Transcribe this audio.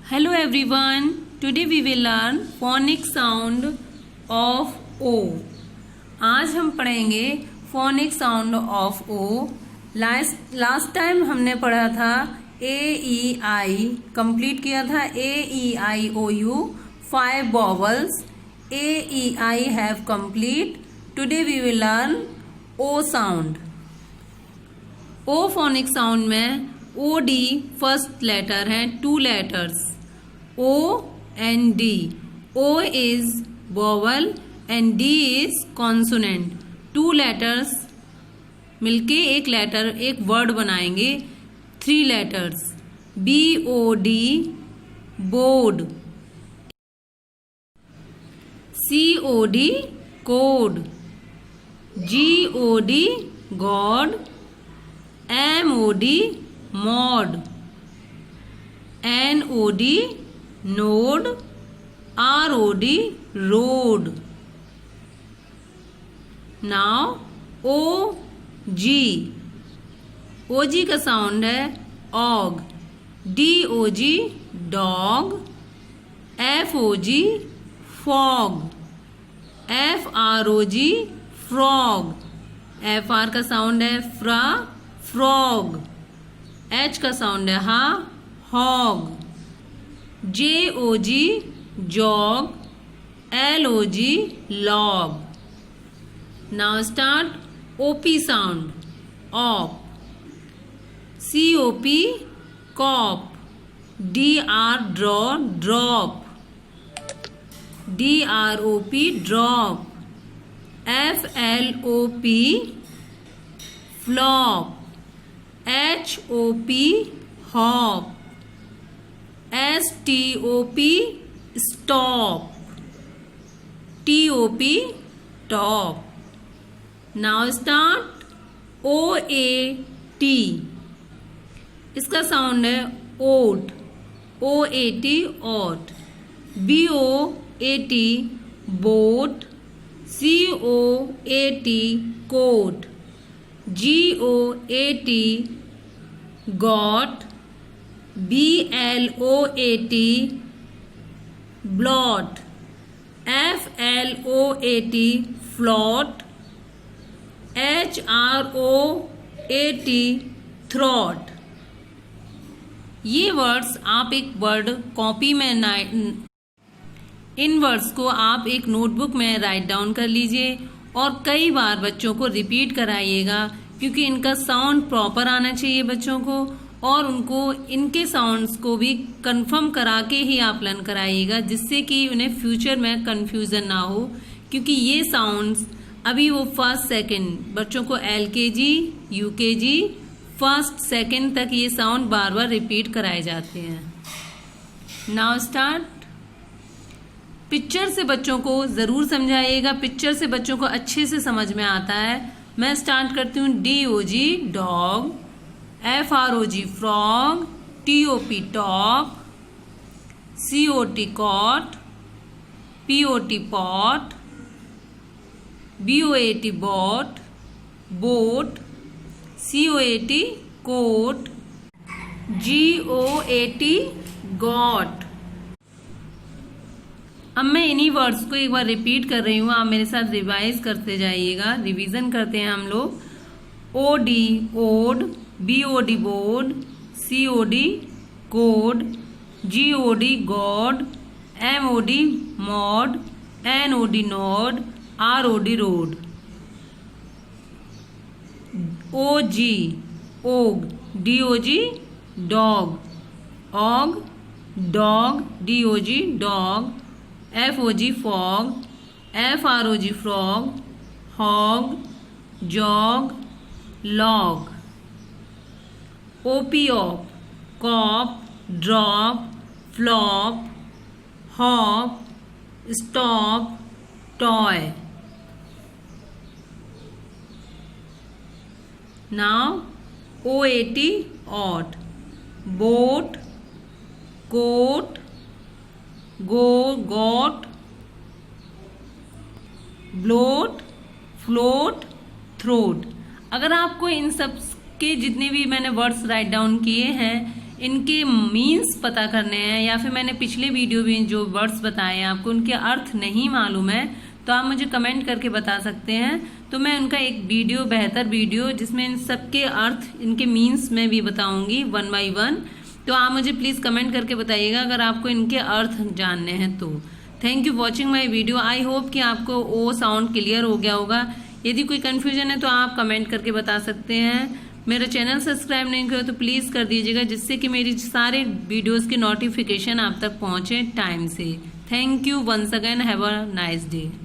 Hello everyone. Today we will learn phonic sound of O. आज हम पढ़ेंगे phonic sound of O. Last time हमने पढ़ा था A E I, कंप्लीट किया था A E I O U, 5 vowels. A E I have complete. Today we will learn O sound. O phonic sound में O D first letter है, 2 letters. O and D. O is vowel and D is consonant. 2 letters मिलके एक letter एक word बनाएंगे. 3 letters. B O D board. C O D code. G O D God. M O D mod. N O D node. R O D road. Now O G. O G का sound है og. D O G dog. F O G fog. F R O G frog. F R का sound है fra, frog. H का sound है हा, hog. J O G jog. L O G log. Now start O P sound. Op. C O P cop. D R draw drop. D R O P drop. F L O P flop. H O P hop. S T O P stop. T O P top. Now start O A T. इसका sound है oat. O A T oat. B O A T boat. C O A T coat. G O A T got. B L O A T blot. F L O A T float. H R O A T throat. ये words आप एक word copy में इन words को आप एक notebook में write down कर लीजिए और कई बार बच्चों को रिपीट कराइएगा, क्योंकि इनका साउंड प्रॉपर आना चाहिए बच्चों को, और उनको इनके साउंड्स को भी कंफर्म करा के ही आप लर्न कराइएगा, जिससे कि उन्हें फ्यूचर में कंफ्यूजन ना हो. क्योंकि ये साउंड्स अभी वो फर्स्ट सेकंड बच्चों को LKG UKG फर्स्ट सेकंड तक ये साउंड बार बार रिपीट कराए जाते हैं. Now start. पिक्चर से बच्चों को जरूर समझाइएगा, पिक्चर से बच्चों को अच्छे से समझ में आता है. मैं स्टार्ट करती हूँ. DOG dog. FROG frog. TOP top. COT cot. POT pot. BOAT boat. Boat. COAT coat. GOAT goat. अब मैं इन्हीं वर्ड्स को एक बार रिपीट कर रही हूँ, आप मेरे साथ रिवाइज करते जाइएगा. रिवीजन करते हैं हम लोग. OD od. BOD board. COD cod. GOD god. MOD mod. NOD nod. ROD rod. OG og. DOG dog. Og dog. DOG dog. FOG fog. FROG frog. hog. jog. log. OP op cop. drop. flop. hop. stop. toy. Now OAT odd. boat. coat. got. bloat. float. throat. अगर आपको इन सब के जितने भी मैंने words write down किए हैं इनके मीन्स पता करने हैं, या फिर मैंने पिछले वीडियो में जो वर्ड्स बताए हैं आपको उनके अर्थ नहीं मालूम है, तो आप मुझे कमेंट करके बता सकते हैं। तो मैं उनका एक वीडियो, बेहतर वीडियो, जिसमें इन सबके अर्थ, इनके मीन्स मैं भी बताऊंगी 1 by 1। तो आप मुझे प्लीज कमेंट करके बताइएगा अगर आपको इनके अर्थ जानने हैं तो। Thank you watching my video. I hope कि आपको ओ साउंड क्लियर हो गया होगा। यदि कोई कंफ्यूजन है तो आप कमेंट करके बता सकते हैं। मेरा चैनल सब्सक्राइब नहीं किया तो प्लीज कर दीजिएगा, जिससे कि मेरी सारे वीडियोस की नोटिफिकेशन आप तक पहुंचे टाइम से। Thank you once again, have a nice day.